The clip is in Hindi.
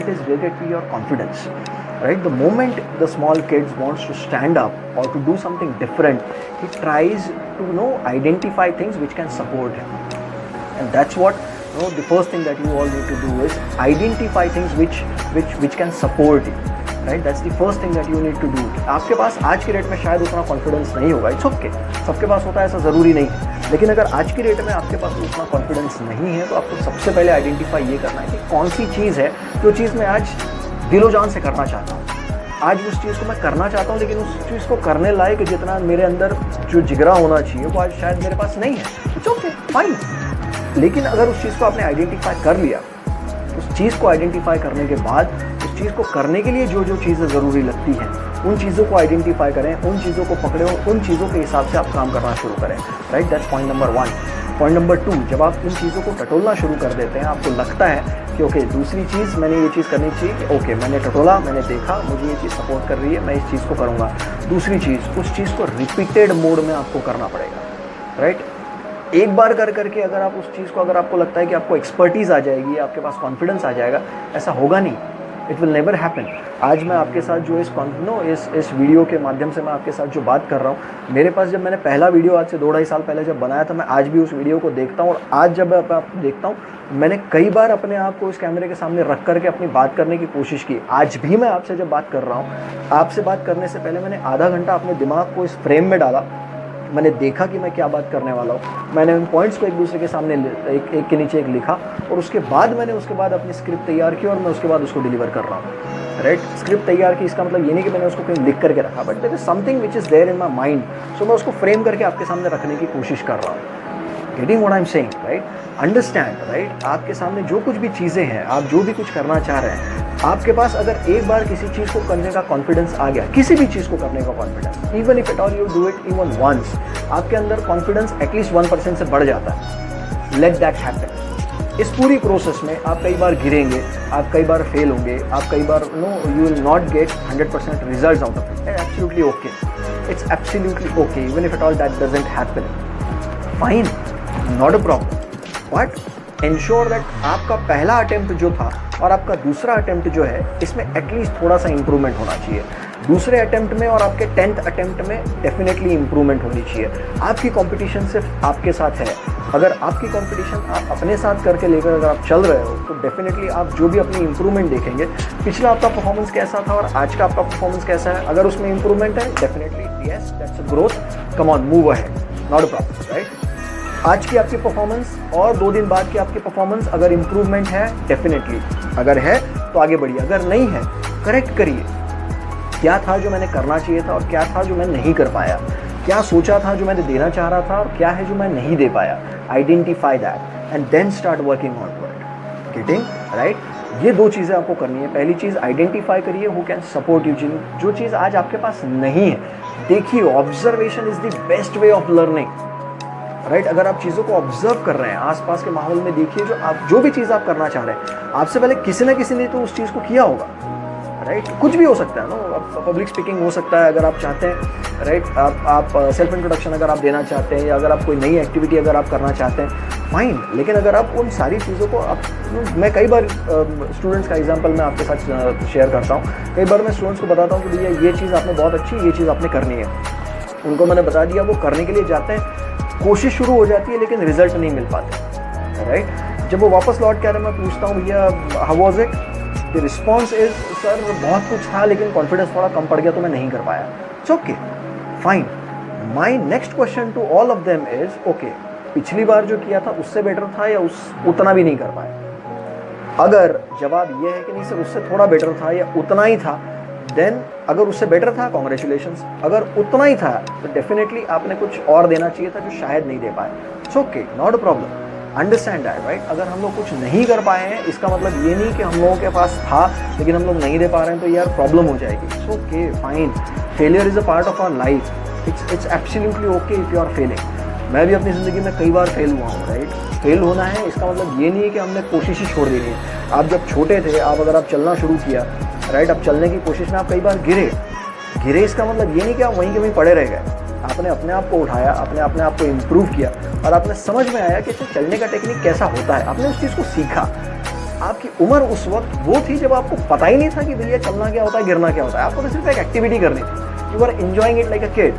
it is related to your confidence, right? The moment the small kids wants to stand up or to do something different, he tries to identify things which can support him, and that's what the first thing that you all need to do is identify things which can support you, right? That's the first thing that you need to do. आपके पास आज की डेट में शायद उतना कॉन्फिडेंस नहीं होगा, इट्स ओके, सबके पास होता है, ऐसा ज़रूरी नहीं है, लेकिन अगर आज की डेट में आपके पास उतना कॉन्फिडेंस नहीं है तो आपको सबसे पहले आइडेंटिफाई ये करना है कि कौन सी चीज़ है जो चीज़ मैं आज दिलो जान से करना चाहता हूँ। आज उस चीज़ को मैं करना चाहता हूँ, लेकिन उस चीज़ को करने लायक जितना मेरे अंदर जो जिगरा होना चाहिए वो आज शायद मेरे पास नहीं है, इट्स ओके, फाइन। लेकिन अगर उस चीज़ को आपने आइडेंटिफाई कर लिया, उस चीज़ को आइडेंटिफाई करने के बाद उस चीज़ को करने के लिए जो जो चीज़ें ज़रूरी लगती हैं उन चीज़ों को आइडेंटिफाई करें, उन चीज़ों को पकड़ें और उन चीज़ों के हिसाब से आप काम करना शुरू करें, right? That's point number 1। Point number 2, जब आप इन चीज़ों को टटोलना शुरू कर देते हैं, आपको लगता है कि ओके दूसरी चीज़ मैंने ये चीज़ करनी चाहिए, ओके मैंने टटोला, मैंने देखा मुझे ये चीज़ सपोर्ट कर रही है, मैं इस चीज़ को करूँगा। दूसरी चीज़, उस चीज़ को रिपीटेड मोड में आपको करना पड़ेगा, राइट? एक बार कर करके अगर आप उस चीज़ को, अगर आपको लगता है कि आपको एक्सपर्टीज़ आ जाएगी, आपके पास कॉन्फिडेंस आ जाएगा, ऐसा होगा नहीं, इट विल नेवर हैपन। आज मैं आपके साथ जो इस वीडियो के माध्यम से मैं आपके साथ जो बात कर रहा हूँ, मेरे पास जब मैंने पहला वीडियो आज से 2-2.5 साल पहले जब बनाया था, मैं आज भी उस वीडियो को देखता हूँ और आज जब मैं आपको देखता हूँ, मैंने कई बार अपने आप को इस कैमरे के सामने रख करके अपनी बात करने की कोशिश की। आज भी मैं आपसे जब बात कर रहा हूँ, आपसे बात करने से पहले मैंने आधा घंटा अपने दिमाग को इस फ्रेम में डाला, मैंने देखा कि मैं क्या बात करने वाला हूँ, मैंने उन पॉइंट्स को एक दूसरे के सामने एक के नीचे एक लिखा और उसके बाद मैंने अपनी स्क्रिप्ट तैयार की और मैं उसके बाद उसको डिलीवर कर रहा हूँ, राइट? स्क्रिप्ट तैयार की, इसका मतलब ये नहीं कि मैंने उसको कहीं लिख करके रखा, but there is something which is there in my mind, so मैं उसको फ्रेम करके आपके सामने रखने की कोशिश कर रहा हूँ। Getting what I am saying, right? Understand, right? आपके सामने जो कुछ भी चीज़ें हैं, आप जो भी कुछ करना चाह रहे हैं, आपके पास अगर एक बार किसी चीज़ को करने का कॉन्फिडेंस आ गया, किसी भी चीज़ को करने का confidence, even if at all you do it even once, आपके अंदर कॉन्फिडेंस एटलीस्ट 1% से बढ़ जाता है। Let that happen. इस पूरी प्रोसेस में आप कई बार गिरेंगे, आप कई बार फेल होंगे, आप कई बार you will not get 100% results out of it, absolutely okay, it's absolutely okay, even if at all that doesn't happen, fine, not a problem, but ensure that आपका पहला अटेम्प्ट जो था और आपका दूसरा अटेम्प्ट जो है, इसमें एटलीस्ट थोड़ा सा इंप्रूवमेंट होना चाहिए। दूसरे अटेम्प्ट में और आपके 10th अटेम्प्ट में डेफिनेटली इंप्रूवमेंट होनी चाहिए। आपकी कंपटीशन सिर्फ आपके साथ है, अगर आपकी कंपटीशन आप अपने साथ करके लेकर अगर आप चल रहे हो तो डेफिनेटली आप जो भी अपनी इंप्रूवमेंट देखेंगे, पिछला आपका परफॉर्मेंस कैसा था और आज का आपका परफॉर्मेंस कैसा है, अगर उसमें इंप्रूवमेंट है, definitely yes, that's a growth, come on, move ahead, not a problem, right? आज की आपकी परफॉर्मेंस और 2 दिन बाद की आपकी परफॉर्मेंस अगर इंप्रूवमेंट है, डेफिनेटली, अगर है तो आगे बढ़िए, अगर नहीं है करेक्ट करिए, क्या था जो मैंने करना चाहिए था और क्या था जो मैं नहीं कर पाया, क्या सोचा था जो मैंने देना चाह रहा था और क्या है जो मैं नहीं दे पाया, identify that and then start working on it, getting right? ये 2 चीज़ें आपको करनी है। पहली चीज़ आइडेंटिफाई करिए हु कैन सपोर्ट यू, जो चीज़ आज आपके पास नहीं है, देखिए, observation is the best way of learning, right? अगर आप चीज़ों को ऑब्जर्व कर रहे हैं, आसपास के माहौल में देखिए, जो भी चीज़ आप करना चाह रहे हैं, आपसे पहले किसी न किसी ने तो उस चीज़ को किया होगा, राइट? कुछ भी हो सकता है ना, पब्लिक स्पीकिंग हो सकता है अगर आप चाहते हैं, राइट? आप सेल्फ इंट्रोडक्शन अगर आप देना चाहते हैं या अगर आप कोई नई एक्टिविटी अगर आप करना चाहते हैं, फाइन, लेकिन अगर आप उन सारी चीज़ों को मैं कई बार स्टूडेंट्स का एग्जांपल मैं आपके साथ शेयर करता हूँ। कई बार मैं स्टूडेंट्स को बताता हूँ कि भैया ये चीज़ आपने बहुत अच्छी, ये चीज़ आपने करनी है, उनको मैंने बता दिया, वो करने के लिए जाते हैं, कोशिश शुरू हो जाती है लेकिन रिजल्ट नहीं मिल पाते, राइट? जब वो वापस लौट के आ रहे, मैं पूछता हूँ भैया how was it, the response is sir बहुत कुछ था लेकिन कॉन्फिडेंस थोड़ा कम पड़ गया तो मैं नहीं कर पाया। It's okay, fine. My next question to all of them is okay, पिछली बार जो किया था उससे बेटर था या उतना भी नहीं कर पाया? अगर जवाब ये है कि नहीं सर उससे थोड़ा बेटर था या उतना ही था, देन अगर उससे बेटर था कॉन्ग्रेचुलेशंस, अगर उतना ही था तो डेफिनेटली आपने कुछ और देना चाहिए था जो शायद नहीं दे पाए। It's okay, not a problem, understand that, right? अगर हम लोग कुछ नहीं कर पाए हैं इसका मतलब ये नहीं कि हम लोगों के पास था लेकिन हम लोग नहीं दे पा रहे हैं तो यार प्रॉब्लम हो जाएगी। It's okay, fine, failure is a part of our life, it's absolutely okay if you are failing. मैं भी अपनी ज़िंदगी में कई बार फेल हुआ हूँ, राइट? फेल होना है इसका मतलब ये नहीं है कि हमने कोशिश ही छोड़ देनी है। आप जब छोटे थे, अगर आप चलना शुरू किया, राइट, अब चलने की कोशिश में आप कई बार गिरे, इसका मतलब ये नहीं कि आप वहीं के वहीं पड़े रह गए। आपने अपने आप को उठाया, आपने अपने आप को इम्प्रूव किया और आपने समझ में आया कि चलने का टेक्निक कैसा होता है, आपने उस चीज़ को सीखा, आपकी उम्र उस वक्त वो थी जब आपको पता ही नहीं था कि भैया चलना क्या होता है, गिरना क्या होता है, आपको तो सिर्फ एक एक्टिविटी करनी थी। You are enjoying it like a kid.